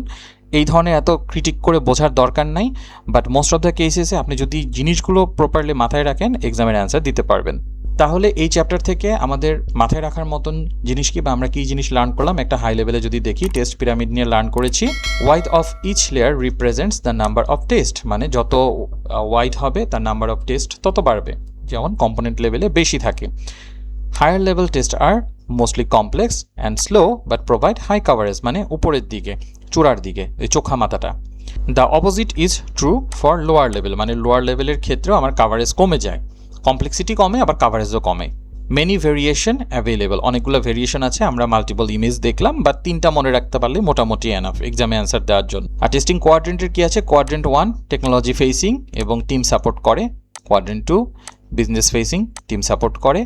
এই ধরনের এত ক্রিটিক করে বোঝার দরকার নাই, বাট মোস্ট অফ দ্য কেসেসে আপনি যদি জিনিসগুলো প্রপারলি মাথায় রাখেন এক্সামের অ্যান্সার দিতে পারবেন। তাহলে এই চ্যাপ্টার থেকে আমাদের মাথায় রাখার মতন জিনিস কি, বা আমরা কী জিনিস লার্ন করলাম একটা হাই লেভেলে যদি দেখি, টেস্ট পিরামিড নিয়ে লার্ন করেছি। Wide of each layer represents the number of test, মানে যত ওয়াইড হবে তার নাম্বার অফ টেস্ট তত বাড়বে, যেমন কম্পোনেন্ট লেভেলে বেশি থাকে। Higher level test are mostly complex and slow but provide high coverage, মানে উপরের দিকে চূড়ার দিকে এই চোখা মাথাটা। The opposite is true for lower level, মানে লোয়ার লেভেলের ক্ষেত্রেও আমার কাভারেজ কমে যায়, কমপ্লেক্সিটি কমে আবার কাভারেজও কমে। মেনি ভেরিয়েশন অ্যাভেলেবল, অনেকগুলো ভেরিয়েশন আছে, আমরা মাল্টিপল ইমেজ দেখলাম, বা 3টা মনে রাখতে পারলে মোটামুটি এনাফ এক্সামে অ্যান্সার দেওয়ার জন্য। আর টেস্টিং কোয়াড্রেন্টের কি আছে? কোয়াড্রেন্ট 1 টেকনোলজি ফেসিং এবং টিম সাপোর্ট করে, quadrant 2 business facing team support করে,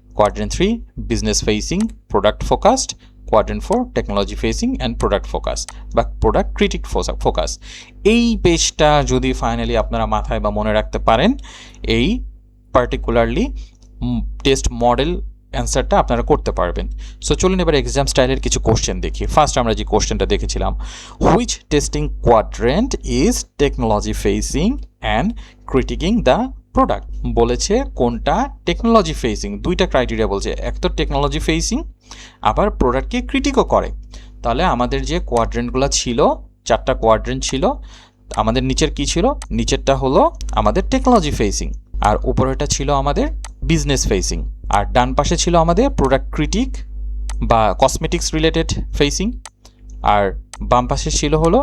quadrant 3 business facing product focused, quadrant 4 technology facing and product focus বা প্রোডাক্ট ক্রিটিক ফোকাস। এই পেজটা যদি ফাইনালি আপনারা মাথায় বা মনে রাখতে পারেন, এই পার্টিকুলারলি টেস্ট মডেল অ্যান্সারটা আপনারা করতে পারবেন। সো চলুন এবার এক্সাম স্টাইলের কিছু কোশ্চেন দেখি। ফার্স্ট আমরা যে কোশ্চেনটা দেখেছিলাম, which testing quadrant is technology facing and critiquing the product, বলেছে কোনটা টেকনোলজি ফেসিং। 2টা ক্রাইটেরিয়া বলছে, এক তো টেকনোলজি ফেসিং আবার প্রোডাক্টকে ক্রিটিকও করে। তাহলে আমাদের যে কোয়াড্রেন্টগুলো ছিল, 4টা কোয়াড্রেন্ট ছিল, আমাদের নিচের কি ছিল? নিচেরটা হলো আমাদের টেকনোলজি ফেসিং, আর উপরেরটা ছিল আমাদের বিজনেস ফেসিং, আর ডান পাশে ছিল আমাদের প্রোডাক্ট ক্রিটিক বা কসমেটিক্স রিলেটেড ফেসিং, আর বাম পাশে ছিল হলো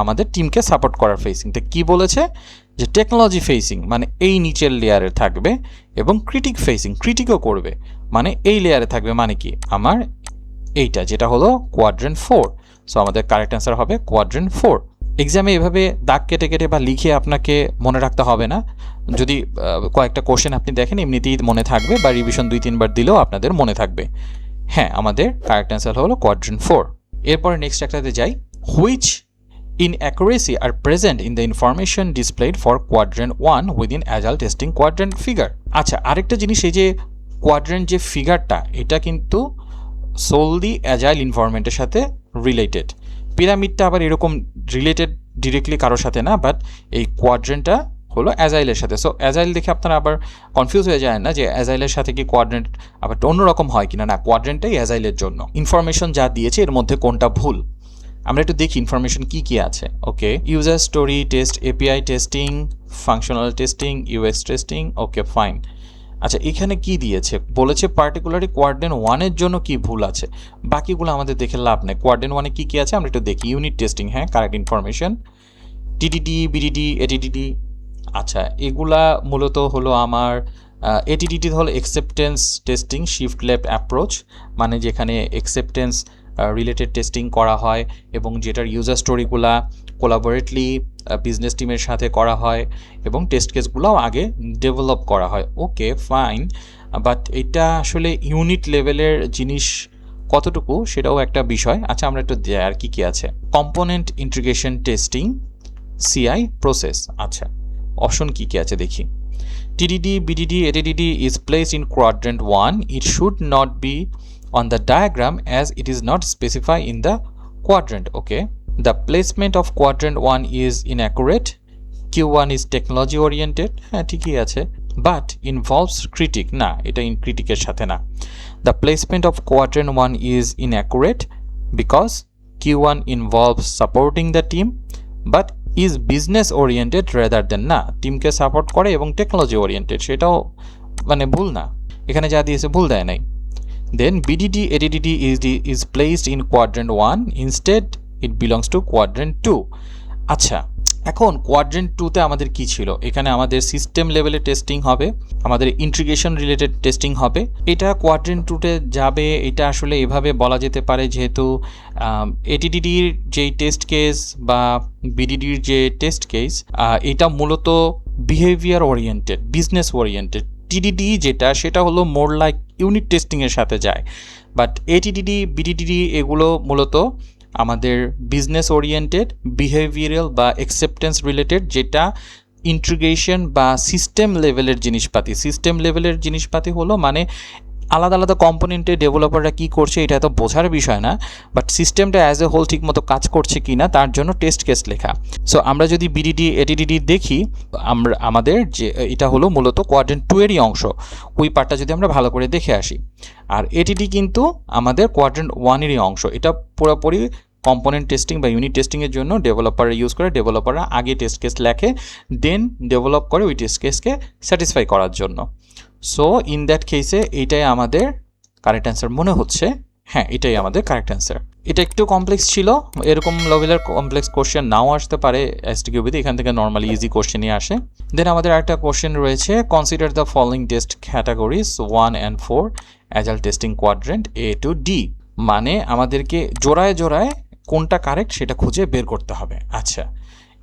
আমাদের টিমকে সাপোর্ট করার ফেসিং। তো কী বলেছে যে টেকনোলজি ফেসিং মানে এই নিচের লেয়ারে থাকবে, এবং ক্রিটিক ফেসিং ক্রিটিকও করবে মানে এই লেয়ারে থাকবে, মানে কি আমার এইটা যেটা হলো কোয়াড্রেন্ট 4। সো আমাদের কারেক্ট অ্যান্সার হবে কোয়াড্রেন্ট 4। এক্সামে এভাবে দাগ কেটে কেটে বা লিখে আপনাকে মনে রাখতে হবে না, যদি কয়েকটা কোশ্চেন আপনি দেখেন এমনিতেই মনে থাকবে, বা রিভিশন 2-3 বার দিলেও আপনাদের মনে থাকবে। হ্যাঁ, আমাদের কারেক্ট অ্যান্সার হলো কোয়াড্রেন্ট 4। এরপরে নেক্সট একটাতে যাই, which inaccuracy are present in the information displayed for quadrant 1 within agile testing quadrant figure। আচ্ছা, আরেকটা জিনিস, এই যে কোয়াড্রেন্ট যে ফিগারটা, এটা কিন্তু সোললি অ্যাজাইল ইনভায়রনমেন্টের সাথে রিলেটেড। পিরামিডটা আবার এরকম রিলেটেড ডিরেক্টলি কারোর সাথে না, বাট এই কোয়াড্রেন্টটা হলো অ্যাজাইলের সাথে। সো অ্যাজাইল দেখে আপনারা আবার কনফিউজ হয়ে যায় না যে অ্যাজাইলের সাথে কি কোয়াড্রেন্ট আবার অন্যরকম হয় কিনা। না, কোয়াড্রেন্টটাই অ্যাজাইলের জন্য। ইনফরমেশন যা দিয়েছে এর মধ্যে কোনটা ভুল আমরা একটু দেখি, ইনফরমেশন কি কি আছে। Okay, user story test, API testing, functional testing, UX testing. Okay, fine. আচ্ছা, এখানে কি দিয়েছে? বলেছে পার্টিকুলারলি কোয়াড্রেন্ট 1-এর জন্য কি ভুল আছে, বাকিগুলো আমাদের দেখে লাভ নেই। কোয়াড্রেন্ট 1-এ কি কি আছে আমরা একটু দেখি। ইউনিট টেস্টিং, হ্যাঁ কারেক্ট ইনফরমেশন। টিডিডি, বিডিডি, এটিডিডি, আচ্ছা এগুলা মূলত হলো আমার এটিডিডি হলো acceptance testing shift left approach, মানে যেখানে অ্যাকসেপ্টেন্স রিলেটেড টেস্টিং করা হয় এবং যেটার ইউজার স্টোরিগুলা কোলাবোরেটলি বিজনেস টিমের সাথে করা হয় এবং টেস্ট কেসগুলোও আগে ডেভেলপ করা হয়। ওকে ফাইন, বাট এটা আসলে ইউনিট লেভেলের জিনিস কতটুকু সেটাও একটা বিষয়। আচ্ছা, আমরা একটু আর কি কি আছে, component integration testing, CI process. আচ্ছা, অপশন কি কি আছে দেখি। TDD, BDD, ADDD is placed in quadrant 1. It should not be on the diagram as it is not specified in the quadrant. Okay. The placement of quadrant 1 is inaccurate. Q1 is technology oriented. হ্যাঁ, ঠিকই আছে। But involves critic. না, এটা in critic-এর সাথে না। The placement of quadrant 1 is inaccurate because Q1 involves supporting the team, but is business oriented rather than না, টিমকে support করে এবং টেকনোলজি ওরিয়েন্টেড, সেটাও মানে ভুল না, এখানে যা দিয়েছে ভুল দেয় নাই। Then BDD ADDD is placed in quadrant 1, instead it belongs to quadrant 2. আচ্ছা, এখন কোয়াড্রেন্ট 2তে আমাদের কি ছিল, এখানে আমাদের সিস্টেম লেভেলে টেস্টিং হবে, আমাদের ইন্টিগ্রেশন রিলেটেড টেস্টিং হবে। এটা কোয়াড্রেন্ট 2তে যাবে, এটা আসলে এভাবে বলা যেতে পারে যেহেতু এডিডিডির যেই টেস্ট কেস বা বিডিডির যে টেস্ট কেস, এটা মূলত behaviour oriented, business oriented. TDD যেটা, সেটা হলো মোর লাইক ইউনিট টেস্টিংয়ের সাথে যায়, বাট এটিডিডি বিডিডিডি এগুলো মূলত আমাদের বিজনেস ওরিয়েন্টেড, বিহেভিয়ারাল বা অ্যাকসেপ্টেন্স রিলেটেড, যেটা ইন্টিগ্রেশন বা সিস্টেম লেভেলের জিনিসপাতি। সিস্টেম লেভেলের জিনিসপাতি হলো মানে আলাদা আলাদা কম্পোনেন্টে ডেভেলপাররা কী করছে এটা তো বোঝার বিষয় না, বাট সিস্টেমটা অ্যাজ এ হোল ঠিক মতো কাজ করছে কি না তার জন্য টেস্ট কেস লেখা। সো আমরা যদি বিডিডি এটিডিডি দেখি, আমাদের যে এটা হলো মূলত কোয়াড্রেন্ট 2-এরই অংশ, ওই পার্টটা যদি আমরা ভালো করে দেখে আসি। আর এটিডি কিন্তু আমাদের কোয়াড্রেন্ট 1-এরই অংশ। এটা পুরোপুরি কম্পোনেন্ট টেস্টিং বা ইউনিট টেস্টিংয়ের জন্য ডেভেলপাররা ইউজ করে। ডেভেলপাররা আগে টেস্ট কেস লেখে, দেন ডেভেলপ করে ওই টেস্ট কেসকে স্যাটিসফাই করার জন্য। সো ইন দ্যাট কেসে এইটাই আমাদের কারেক্ট অ্যান্সার মনে হচ্ছে। হ্যাঁ, এটাই আমাদের কারেক্ট অ্যান্সার। এটা একটু কমপ্লেক্স ছিল, এরকম লেভেলের কমপ্লেক্স কোশ্চেন নাও আসতে পারে এসটিকিউবিতে, এখান থেকে নর্মালি ইজি কোশ্চেনই আসে। দেন আমাদের একটা কোশ্চেন রয়েছে, consider the following test categories 1 and 4 agile testing quadrant A to D। মানে আমাদেরকে জোড়ায় জোড়ায় কোনটা কারেক্ট সেটা খুঁজে বের করতে হবে। আচ্ছা,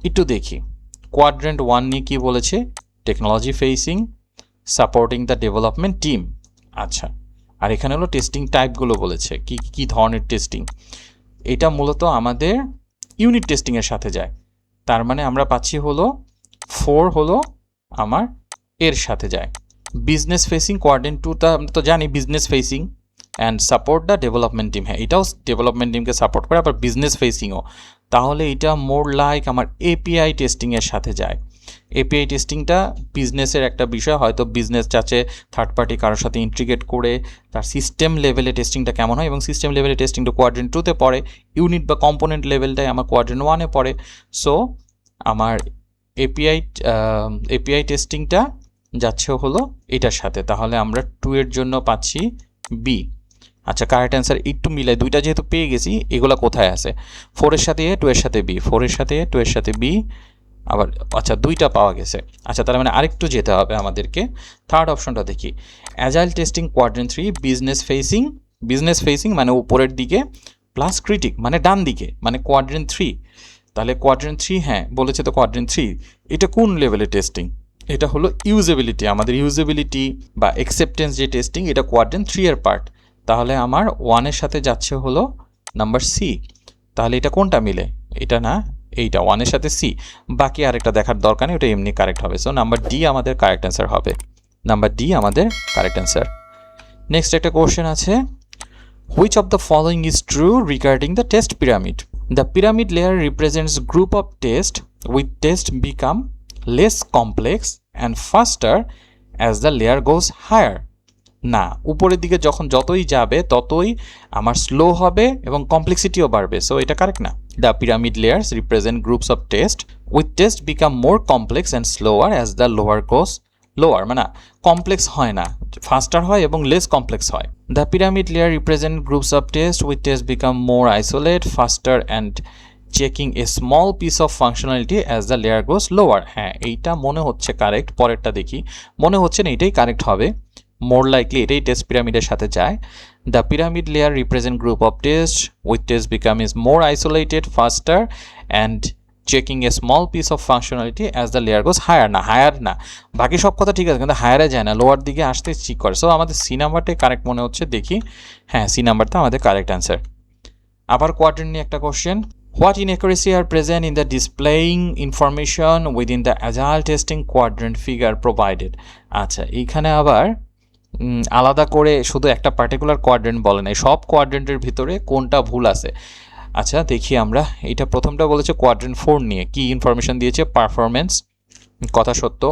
একটু দেখি কোয়াড্রেন্ট 1 নিয়ে কী বলেছে, technology facing, supporting the development team. আচ্ছা, আর এখানে হলো টেস্টিং টাইপগুলো বলেছে, কি কি ধরনের টেস্টিং। এটা মূলত আমাদের ইউনিট টেস্টিংয়ের সাথে যায়, তার মানে আমরা পাচ্ছি হলো 4 হলো আমার এর সাথে যায়। বিজনেস ফেসিং কোয়াড্রেন্ট 2টা আমরা তো জানি business facing, and support the development team. হ্যাঁ, এটাও ডেভেলপমেন্ট টিমকে সাপোর্ট করে, আবার বিজনেস ফেসিংও। তাহলে এটা মোর লাইক আমার এপিআই টেস্টিংয়ের সাথে যায়। এপিআই টেস্টিংটা বিজনেসের একটা বিষয়, হয়তো বিজনেস চাচ্ছে থার্ড পার্টি কারোর সাথে ইন্টিগ্রেট করে তার সিস্টেম লেভেলে টেস্টিংটা কেমন হয়, এবং সিস্টেম লেভেলে টেস্টিংটা কোয়াড্রেন্ট 2তে পড়ে, ইউনিট বা কম্পোনেন্ট লেভেলটাই আমার কোয়াড্রেন্ট 1-এ পড়ে। সো আমার এপিআই টেস্টিংটা যাচ্ছে হলো এটার সাথে, তাহলে আমরা 2 এর জন্য পাচ্ছি বি। আচ্ছা, কারেক্ট অ্যান্সার একটু মিলাই, দুইটা যেহেতু পেয়ে গেছি, এগুলো কোথায় আছে, 4-এর সাথে এ, 2-এর সাথে বি, 4-এর সাথে এ, 2-এর সাথে বি, আবার আচ্ছা 2টা পাওয়া গেছে। আচ্ছা, তার মানে আরেকটু যেতে হবে আমাদেরকে। থার্ড অপশনটা দেখি, agile testing quadrant 3 business facing. Business facing মানে উপরের দিকে, প্লাস ক্রিটিক মানে ডান দিকে, মানে কোয়াড্রেন্ট 3। তাহলে কোয়াড্রেন্ট 3, হ্যাঁ বলেছে তো কোয়াড্রেন্ট 3, এটা কোন লেভেলের টেস্টিং, এটা হলো ইউজেবিলিটি। আমাদের ইউজেবিলিটি বা অ্যাকসেপ্টেন্স যে টেস্টিং, এটা কোয়াড্রেন্ট 3-এর পার্ট। তাহলে আমার 1-এর সাথে যাচ্ছে হলো নাম্বার সি। তাহলে এটা কোনটা মিলে, এটা না, এইটা 1-এর সাথে সি, বাকি আরেকটা দেখার দরকার নেই, ওটা এমনি কারেক্ট হবে। সো নাম্বার ডি আমাদের কারেক্ট অ্যান্সার হবে, নাম্বার ডি আমাদের কারেক্ট অ্যান্সার। নেক্সট একটা কোশ্চেন আছে, which of the following is true regarding the test pyramid. The pyramid layer represents group of test with test become less complex and faster as the layer goes higher. না, উপরের দিকে যখন যতই যাবে ততই আমার স্লো হবে এবং কমপ্লেক্সিটিও বাড়বে। সো এটা কারেক্ট না। The pyramid layers represent groups of test with test become more complex and slower as the lower goes lower. মানে কমপ্লেক্স হয় না, ফাস্টার হয় এবং লেস কমপ্লেক্স হয়। The pyramid layer represent groups of test with test become more isolate ফাস্টার and checking a small piece of functionality as the layer goes lower. হ্যাঁ, এইটা মনে হচ্ছে কারেক্ট। পরেরটা দেখি, মনে হচ্ছে না এটাই কারেক্ট হবে, মোর লাইকলি এটাই টেস্ট পিরামিডের সাথে যায়। The pyramid layer represent group of test with test become is more isolated faster and checking a small piece of functionality as the layer goes higher, না হায়ার না, বাকি সব কথা ঠিক আছে কিন্তু হায়ারে যায় না, লোয়ার দিকে আসতে চেক করে। সো আমাদের সি নাম্বারটাই কারেক্ট মনে হচ্ছে, দেখি হ্যাঁ সি নাম্বারটা আমাদের কারেক্ট অ্যান্সার। আবার কোয়াড্রেন্ট নিয়ে একটা question, what inaccuracy are present in the displaying information within the agile testing quadrant figure provided. আচ্ছা এইখানে আবার আলাদা করে শুধু একটা পার্টিকুলার কোয়াড্রেন্ট বলে নাই, সব কোয়াড্রেন্টের ভিতরে কোনটা ভুল আছে। আচ্ছা দেখি আমরা, এটা প্রথমটা বলেছে কোয়াড্রেন্ট 4 নিয়ে, কি ইনফরমেশন দিয়েছে, পারফরমেন্স, কথা সত্য,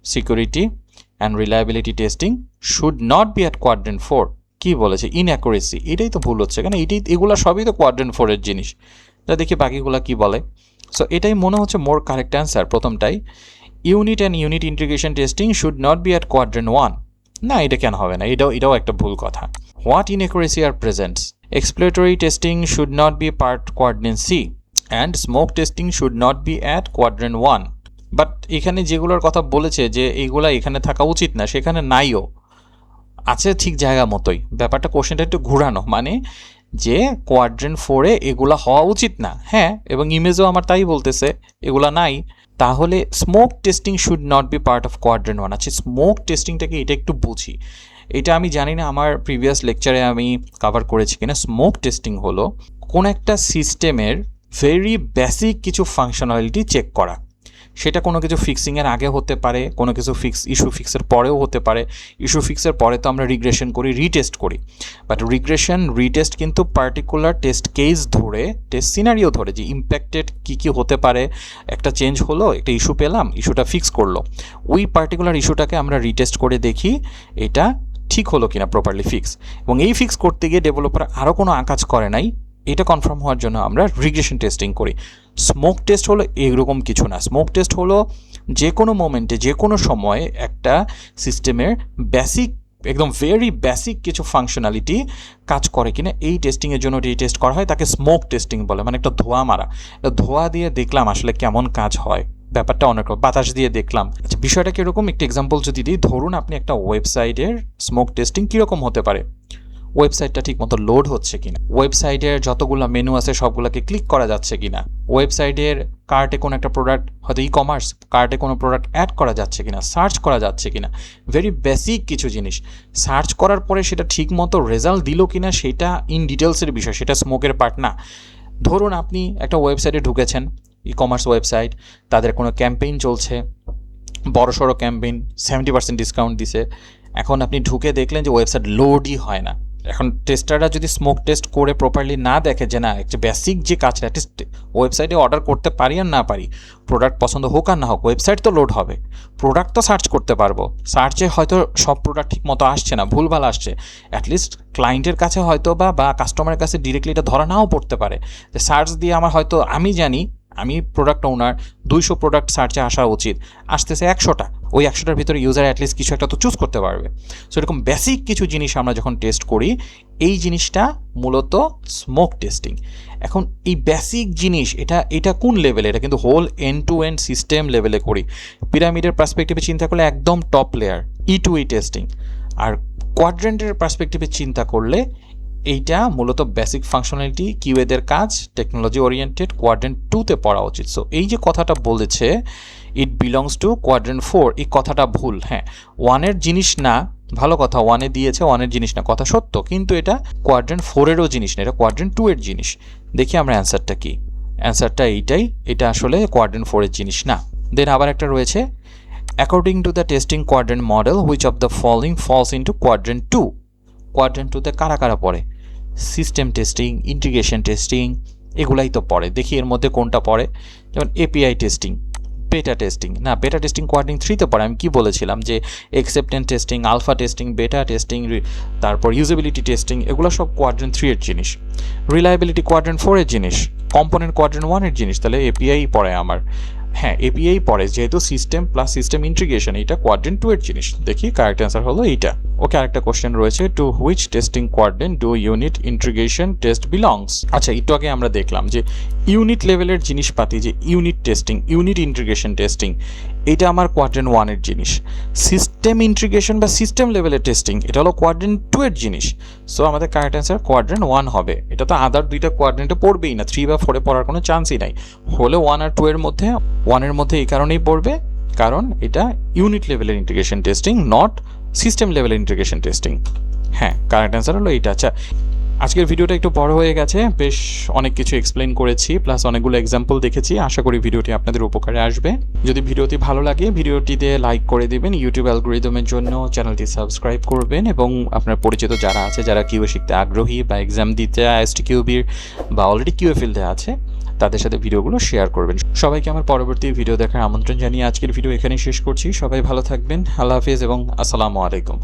security and reliability testing should not be at quadrant 4। কি বলেছে, ইনঅ্যাকুরেসি, এটাই তো ভুল হচ্ছে, কারণ এগুলো সবই তো কোয়াড্রেন্ট 4 এর জিনিস। তা দেখি বাকিগুলো কি বলে। সো এটাই মনে হচ্ছে মোর কারেক্ট অ্যান্সার প্রথমটাই, unit and unit integration testing should not be at quadrant 1। না এটা কেন হবে না, এটাও একটা ভুল কথা। What inaccuracy are presents, exploratory testing should not be part quadrant C and smoke testing should not be at quadrant 1, but এখানে যেগুলোর কথা বলেছে যে এইগুলা এখানে থাকা উচিত না, সেখানে নাইও, আছে ঠিক জায়গা মতোই। ব্যাপারটা কোশ্চেনটা একটু ঘুরানো, মানে যে কোয়াড্রেন্ট 4-এ এগুলা হওয়া উচিত না, হ্যাঁ, এবং ইমেজও আমার তাই বলতেছে এগুলা নাই, তাহলে smoke testing should not be part of quadrant 1। আচ্ছা স্মোক টেস্টিংটাকে এটা একটু বুঝি, এটা আমি জানি না আমার প্রিভিয়াস লেকচারে আমি কভার করেছি কিনা। স্মোক টেস্টিং হলো কোন একটা সিস্টেমের ভেরি বেসিক কিছু ফাংশনালিটি চেক করা, সেটা কোনো কিছু ফিক্সিংয়ের আগে হতে পারে, কোনো কিছু ইস্যু ফিক্সের পরেও হতে পারে। ইস্যু ফিক্সের পরে তো আমরা রিগ্রেশন করি, রিটেস্ট করি, বাট রিটেস্ট কিন্তু পার্টিকুলার টেস্ট কেস ধরে, টেস্ট সিনারিও ধরে, যে ইম্প্যাক্টেড কী হতে পারে, একটা চেঞ্জ হলো, একটা ইস্যু পেলাম, ইস্যুটা ফিক্স করলো, ওই পার্টিকুলার ইস্যুটাকে আমরা রিটেস্ট করে দেখি এটা ঠিক হলো কিনা, প্রপারলি ফিক্স, এবং এই ফিক্স করতে গিয়ে ডেভেলপার আরও কোনো কাজ করে নাই, এটা কনফার্ম হওয়ার জন্য আমরা রিগ্রেশন টেস্টিং করি। স্মোক টেস্ট হলো এরকম কিছু না, স্মোক টেস্ট হলো যে কোনো মোমেন্টে যে কোনো সময়ে একটা সিস্টেমের বেসিক, একদম ভেরি বেসিক কিছু ফাংশনালিটি কাজ করে কিনা এই টেস্টিংয়ের জন্য টেস্ট করা হয়, তাকে স্মোক টেস্টিং বলে। মানে একটা ধোঁয়া মারা, ধোঁয়া দিয়ে দেখলাম আসলে কেমন কাজ হয়, ব্যাপারটা অনেক বাতাস দিয়ে দেখলাম। আচ্ছা বিষয়টা কীরকম, একটা এক্সাম্পল যদি দিই, ধরুন আপনি একটা ওয়েবসাইটের স্মোক টেস্টিং কীরকম হতে পারে, ওয়েবসাইটটা ঠিকমতো লোড হচ্ছে কিনা, ওয়েবসাইটের যতগুলো মেনু আছে সবগুলোকে ক্লিক করা যাচ্ছে কিনা, ওয়েবসাইটের কার্টে কোনো একটা প্রোডাক্ট, হয়তো ই কমার্স কার্টে কোনো প্রোডাক্ট অ্যাড করা যাচ্ছে কিনা, সার্চ করা যাচ্ছে কিনা, ভেরি বেসিক কিছু জিনিস। সার্চ করার পরে সেটা ঠিকমতো রেজাল্ট দিল কিনা সেটা ইন ডিটেলসের বিষয়, সেটা স্মোকের পার্ট না। ধরুন আপনি একটা ওয়েবসাইটে ঢুকেছেন, ই কমার্স ওয়েবসাইট, তাদের কোনো ক্যাম্পেইন চলছে, বড়সড় ক্যাম্পেইন, 70% ডিসকাউন্ট দিছে, এখন আপনি ঢুকে দেখলেন যে ওয়েবসাইট লোডই হয় না। এখন টেস্টাররা যদি স্মোক টেস্ট করে প্রপারলি না দেখে যে না একটা বেসিক যে কাজটা, অ্যাটলিস্ট ওয়েবসাইটে অর্ডার করতে পারি আর না পারি, প্রোডাক্ট পছন্দ হোক আর না হোক, ওয়েবসাইট তো লোড হবে, প্রোডাক্ট তো সার্চ করতে পারবো, সার্চে হয়তো সব প্রোডাক্ট ঠিক মতো আসছে না, ভুলভাল আসছে, অ্যাটলিস্ট ক্লায়েন্টের কাছে হয়তো বা কাস্টমারের কাছে ডিরেক্টলি এটা ধরা নাও পড়তে পারে যে সার্চ দিয়ে আমার হয়তো, আমি জানি আমি প্রোডাক্ট ওনার 200 প্রোডাক্ট সার্চে আসা উচিত, আসতেছে 100টা, ওই 100টার ভিতরে ইউজার অ্যাটলিস্ট কিছু একটা তো চুজ করতে পারবে। সো এরকম বেসিক কিছু জিনিস আমরা যখন টেস্ট করি, এই জিনিসটা মূলত স্মোক টেস্টিং। এখন এই বেসিক জিনিস এটা কোন লেভেলে, এটা কিন্তু whole end to end system লেভেলে করি। পিরামিডের পার্সপেক্টিভে চিন্তা করলে একদম টপ লেয়ার E2E টেস্টিং, আর কোয়াড্রেন্টের পার্সপেক্টিভে চিন্তা করলে এইটা মূলত বেসিক ফাংশনালিটি, কিউএদের কাজ, টেকনোলজি ওরিয়েন্টেড, কোয়াড্রেন্ট 2-তে পড়া উচিত। সো এই যে কথাটা বলেছে ইট বিলংস টু কোয়াড্রেন্ট 4, এই কথাটা ভুল। হ্যাঁ 1-এর জিনিস না, ভালো কথা, 1-এ দিয়েছে, 1-এর জিনিস না, কথা সত্য, কিন্তু এটা কোয়াড্রেন্ট 4-এরও জিনিস না, এটা কোয়াড্রেন্ট 2-এর জিনিস। দেখি আমরা অ্যান্সারটা কি, অ্যান্সারটা এইটাই, এটা আসলে কোয়াড্রেন্ট 4-এর জিনিস না। দেন আবার একটা রয়েছে, according to the testing quadrant model which of the following falls into quadrant 2। Quadrant 2-তে কারা কারা পড়ে, সিস্টেম টেস্টিং, ইন্টিগ্রেশন টেস্টিং, এগুলাই তো পড়ে। দেখি এর মধ্যে কোনটা পড়ে, যেমন এপিআই টেস্টিং, বেটা টেস্টিং, না বেটা টেস্টিং কোয়াড্রেন্ট 3-তে পড়ে। আমি কি বলেছিলাম যে অ্যাকসেপ্টেন্স টেস্টিং, আলফা টেস্টিং, বেটা টেস্টিং, তারপর ইউজেবিলিটি টেস্টিং, এগুলো সব কোয়াড্রেন্ট 3-এর জিনিস। রিলায়েবিলিটি কোয়াড্রেন্ট 4-এর জিনিস, কম্পোনেন্ট কোয়াড্রেন্ট 1-এর জিনিস, তাহলে এপিআই পড়ে আমার। হ্যাঁ এপিআই পড়ে, যেহেতু সিস্টেম প্লাস সিস্টেম ইন্টিগ্রেশন, এইটা কোয়াড্রেন্ট 2-এর জিনিস। দেখি কারেক্ট অ্যান্সার হলো এইটা। ওকে, আরেকটা কোশ্চেন রয়েছে, to which testing quadrant do unit integration test belongs. আচ্ছা একটু আগে আমরা দেখলাম যে ইউনিট লেভেলের জিনিসপাতি, যে unit testing, unit integration testing, এটা আমার কোয়াড্রেন্ট 1-এর জিনিস। সিস্টেম ইন্টিগ্রেশন বা সিস্টেম লেভেলের টেস্টিং এটা হলো কোয়াড্রেন্ট 2-এর জিনিস। সো আমাদের কারেক্ট অ্যান্সার কোয়াড্রেন্ট 1 হবে। এটা তো আদার দুইটা কোয়াড্রেন্টে পড়বেই না, 3 বা 4-এ পড়ার কোনো চান্সই নাই। হলে 1 আর 2-এর মধ্যে, 1-এর মধ্যে এই কারণেই পড়বে কারণ এটা ইউনিট লেভেলের ইন্টিগ্রেশন টেস্টিং, নট সিস্টেম লেভেলের ইন্টিগ্রেশন টেস্টিং। হ্যাঁ, কারেক্ট অ্যান্সার হলো এইটা। আচ্ছা, আজকের ভিডিওটা একটু বড় হয়ে গেছে, বেশ অনেক কিছু এক্সপ্লেন করেছি, প্লাস অনেকগুলো এক্সাম্পল দেখেছি। আশা করি ভিডিওটি আপনাদের উপকারে আসবে। যদি ভিডিওটি ভালো লাগে ভিডিওটিতে লাইক করে দেবেন, ইউটিউব অ্যালগোরিদমের জন্য চ্যানেলটি সাবস্ক্রাইব করবেন, এবং আপনার পরিচিত যারা আছে যারা কিউএ শিখতে আগ্রহী বা এক্সাম দিতে আইএসটি কিউবির বা অলরেডি কিউএ ফিল্ডে আছে তাদের সাথে ভিডিওগুলো শেয়ার করবেন। সবাইকে আমার পরবর্তী ভিডিও দেখার আমন্ত্রণ জানিয়ে আজকের ভিডিও এখানেই শেষ করছি। সবাই ভালো থাকবেন, আল্লাহ হাফিজ এবং আসসালামু আলাইকুম।